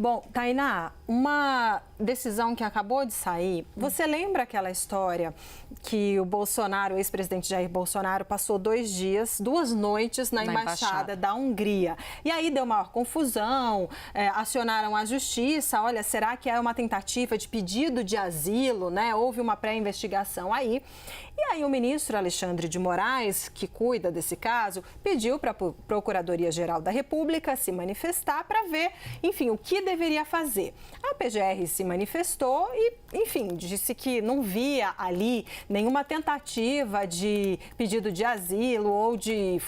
Bom, Tainá, uma decisão que acabou de sair, você lembra aquela história que o Bolsonaro, o ex-presidente Jair Bolsonaro, passou 2 noites na embaixada da Hungria. E aí deu maior confusão, acionaram a justiça, olha, será que é uma tentativa de pedido de asilo, né? Houve uma pré-investigação aí. E aí o ministro Alexandre de Moraes, que cuida desse caso, pediu para a Procuradoria-Geral da República se manifestar para ver, enfim, o que deveria fazer. A PGR se manifestou e, enfim, disse que não via ali nenhuma tentativa de pedido de asilo ou de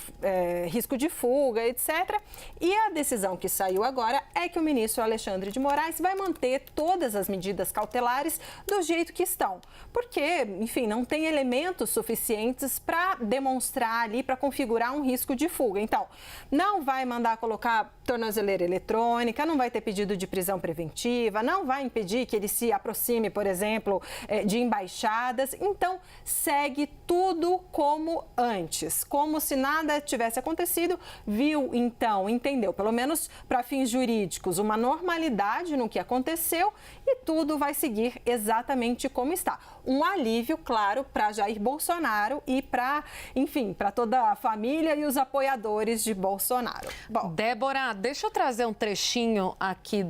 risco de fuga, etc. E a decisão que saiu agora é que o ministro Alexandre de Moraes vai manter todas as medidas cautelares do jeito que estão. Porque, enfim, não tem elementos suficientes para demonstrar ali, para configurar um risco de fuga. Então, não vai mandar colocar tornozeleira eletrônica, não vai ter pedido de prisão preventiva, não vai impedir que ele se aproxime, por exemplo, de embaixadas. Então, segue tudo como antes, como se nada tivesse acontecido. Viu, então, entendeu, pelo menos para fins jurídicos, uma normalidade no que aconteceu e tudo vai seguir exatamente como está. Um alívio, claro, para Jair Bolsonaro e para, enfim, para toda a família e os apoiadores de Bolsonaro. Bom, Débora, deixa eu trazer um trechinho aqui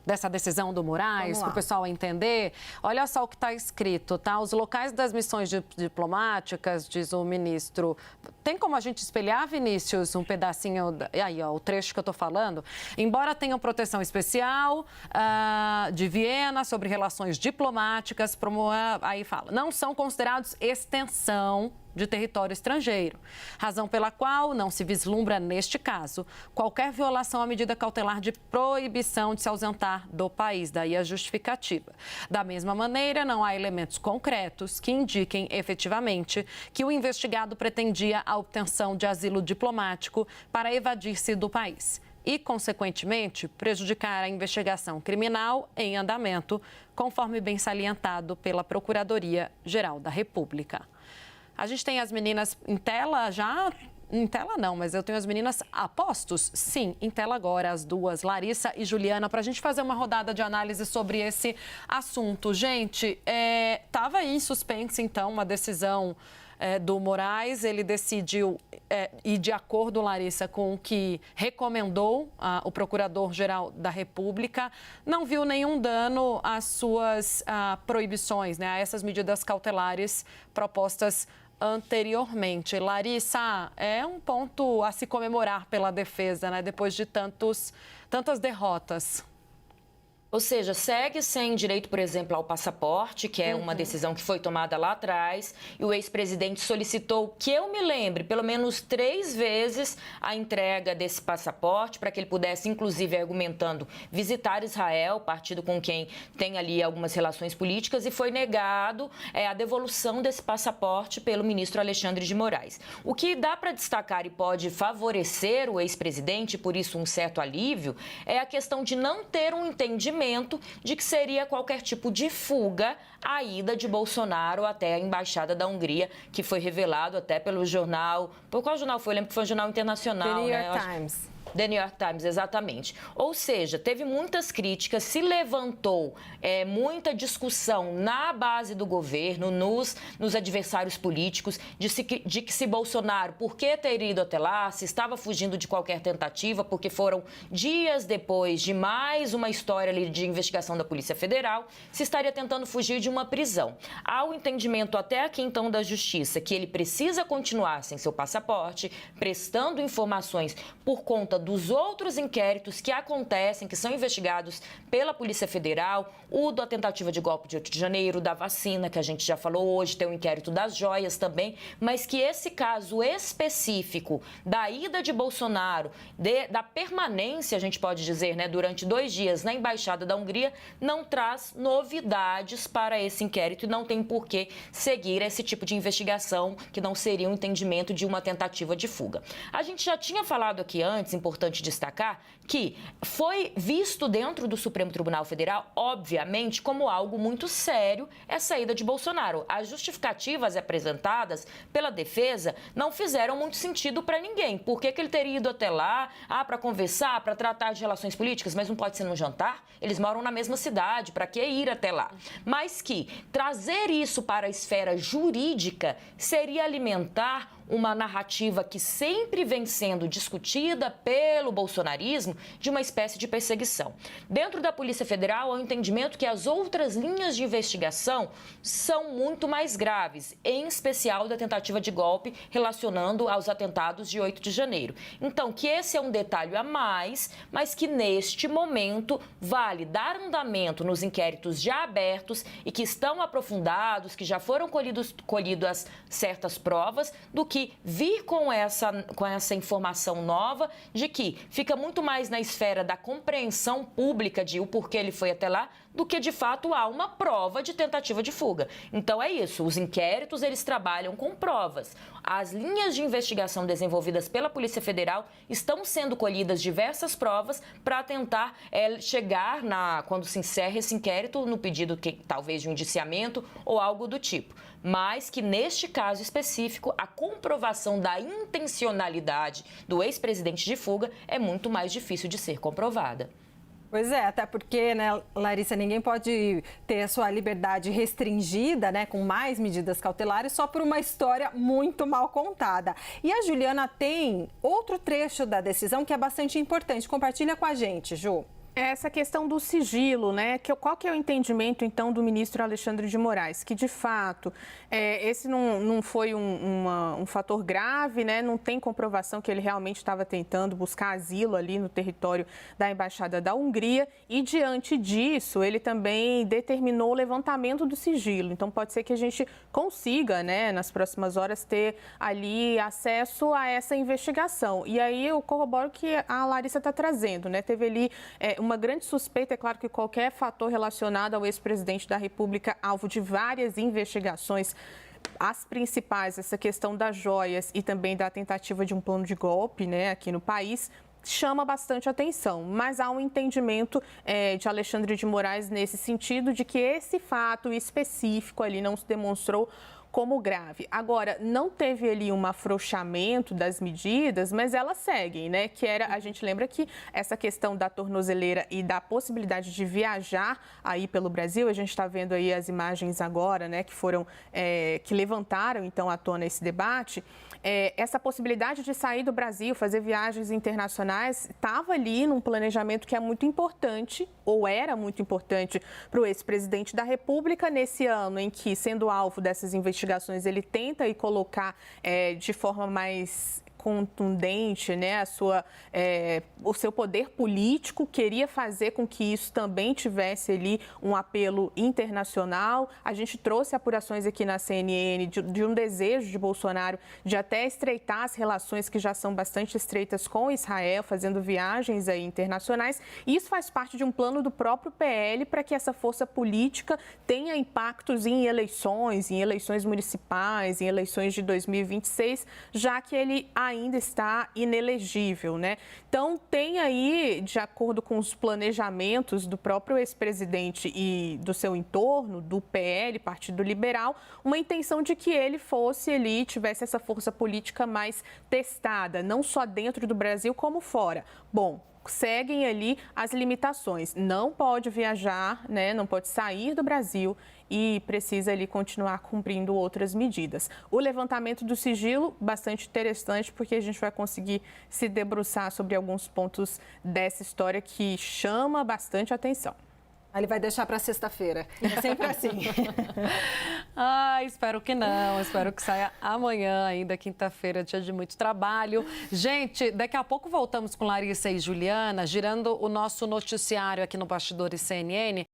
dessa decisão do Moraes, para o pessoal entender. Olha só o que está escrito, tá? Os locais das missões diplomáticas, diz o ministro. Tem como a gente espelhar, Vinícius, um pedacinho, aí, ó, o trecho que eu estou falando? Embora tenham proteção especial de Viena sobre relações diplomáticas, aí fala, não são considerados extensão de território estrangeiro, razão pela qual não se vislumbra, neste caso, qualquer violação à medida cautelar de proibição de se ausentar do país, daí a justificativa. Da mesma maneira, não há elementos concretos que indiquem efetivamente que o investigado pretendia a obtenção de asilo diplomático para evadir-se do país e, consequentemente, prejudicar a investigação criminal em andamento, conforme bem salientado pela Procuradoria-Geral da República. A gente tem as meninas em tela já? Em tela não, mas eu tenho as meninas a postos? Sim, em tela agora, as duas, Larissa e Juliana, para a gente fazer uma rodada de análise sobre esse assunto. Gente, estava aí em suspense, então, uma decisão do Moraes. Ele decidiu ir de acordo, Larissa, com o que recomendou o Procurador-Geral da República. Não viu nenhum dano às suas proibições, né, a essas medidas cautelares propostas anteriormente. Larissa, é um ponto a se comemorar pela defesa, né, depois de tantas derrotas. Ou seja, segue sem direito, por exemplo, ao passaporte, que é uma decisão que foi tomada lá atrás, e o ex-presidente solicitou, que eu me lembre, pelo menos 3 vezes a entrega desse passaporte, para que ele pudesse, inclusive, argumentando, visitar Israel, partido com quem tem ali algumas relações políticas, e foi negado a devolução desse passaporte pelo ministro Alexandre de Moraes. O que dá para destacar e pode favorecer o ex-presidente, por isso um certo alívio, é a questão de não ter um entendimento de que seria qualquer tipo de fuga a ida de Bolsonaro até a Embaixada da Hungria, que foi revelado até pelo jornal... Por qual jornal foi? Eu lembro que foi um jornal internacional. The New York Times. The New York Times, exatamente. Ou seja, teve muitas críticas, se levantou muita discussão na base do governo, nos adversários políticos, de que se Bolsonaro, por que ter ido até lá, se estava fugindo de qualquer tentativa, porque foram dias depois de mais uma história ali de investigação da Polícia Federal, se estaria tentando fugir de uma prisão. Há o entendimento até aqui, então, da Justiça, que ele precisa continuar sem seu passaporte, prestando informações por conta dos outros inquéritos que acontecem, que são investigados pela Polícia Federal, o da tentativa de golpe de 8 de janeiro, da vacina, que a gente já falou hoje, tem o inquérito das joias também, mas que esse caso específico da ida de Bolsonaro, da permanência, a gente pode dizer, né, durante 2 dias na Embaixada da Hungria, não traz novidades para esse inquérito e não tem por que seguir esse tipo de investigação que não seria um entendimento de uma tentativa de fuga. A gente já tinha falado aqui antes, importante importante destacar que foi visto dentro do Supremo Tribunal Federal, obviamente, como algo muito sério essa ida de Bolsonaro. As justificativas apresentadas pela defesa não fizeram muito sentido para ninguém. Por que ele teria ido até lá, para conversar, para tratar de relações políticas, mas não pode ser num jantar? Eles moram na mesma cidade, para que ir até lá? Mas que trazer isso para a esfera jurídica seria alimentar uma narrativa que sempre vem sendo discutida pelo bolsonarismo de uma espécie de perseguição. Dentro da Polícia Federal, há o entendimento que as outras linhas de investigação são muito mais graves, em especial da tentativa de golpe relacionando aos atentados de 8 de janeiro. Então, que esse é um detalhe a mais, mas que neste momento vale dar andamento nos inquéritos já abertos e que estão aprofundados, que já foram colhidas certas provas, do que vir com essa informação nova de que fica muito mais na esfera da compreensão pública de o porquê ele foi até lá, do que de fato há uma prova de tentativa de fuga. Então é isso, os inquéritos eles trabalham com provas. As linhas de investigação desenvolvidas pela Polícia Federal estão sendo colhidas diversas provas para tentar chegar quando se encerra esse inquérito no pedido talvez de um indiciamento ou algo do tipo. Mas que neste caso específico a comprovação da intencionalidade do ex-presidente de fuga é muito mais difícil de ser comprovada. Pois é, até porque, né, Larissa, ninguém pode ter a sua liberdade restringida, né, com mais medidas cautelares, só por uma história muito mal contada. E a Juliana tem outro trecho da decisão que é bastante importante. Compartilha com a gente, Ju. Essa questão do sigilo, né? Qual que é o entendimento, então, do ministro Alexandre de Moraes? Que, de fato, esse não foi um fator grave, né? Não tem comprovação que ele realmente estava tentando buscar asilo ali no território da Embaixada da Hungria. E, diante disso, ele também determinou o levantamento do sigilo. Então, pode ser que a gente consiga, né, nas próximas horas, ter ali acesso a essa investigação. E aí eu corroboro que a Larissa está trazendo, né? Teve ali uma grande suspeita, é claro que qualquer fator relacionado ao ex-presidente da República, alvo de várias investigações, as principais, essa questão das joias e também da tentativa de um plano de golpe, né, aqui no país, chama bastante atenção, mas há um entendimento de Alexandre de Moraes nesse sentido de que esse fato específico ali não se demonstrou como grave. Agora, não teve ali um afrouxamento das medidas, mas elas seguem, né? Que era, a gente lembra que essa questão da tornozeleira e da possibilidade de viajar aí pelo Brasil, a gente está vendo aí as imagens agora, né? Que foram, que levantaram então à tona esse debate. Essa possibilidade de sair do Brasil, fazer viagens internacionais, estava ali num planejamento que é muito importante, ou era muito importante para o ex-presidente da República, nesse ano em que, sendo alvo dessas investigações, ele tenta colocar de forma mais contundente, né, o seu poder político, queria fazer com que isso também tivesse ali um apelo internacional. A gente trouxe apurações aqui na CNN de um desejo de Bolsonaro de até estreitar as relações que já são bastante estreitas com Israel, fazendo viagens aí internacionais. E isso faz parte de um plano do próprio PL para que essa força política tenha impactos em eleições municipais, em eleições de 2026, já que ele ainda está inelegível, né? Então, tem aí, de acordo com os planejamentos do próprio ex-presidente e do seu entorno, do PL, Partido Liberal, uma intenção de que ele fosse ali, tivesse essa força política mais testada, não só dentro do Brasil, como fora. Bom, seguem ali as limitações. Não pode viajar, né? Não pode sair do Brasil e precisa ali continuar cumprindo outras medidas. O levantamento do sigilo, bastante interessante, porque a gente vai conseguir se debruçar sobre alguns pontos dessa história que chama bastante atenção. Ele vai deixar para sexta-feira. É sempre assim. Espero que não. Espero que saia amanhã, ainda quinta-feira, dia de muito trabalho. Gente, daqui a pouco voltamos com Larissa e Juliana, girando o nosso noticiário aqui no Bastidores CNN.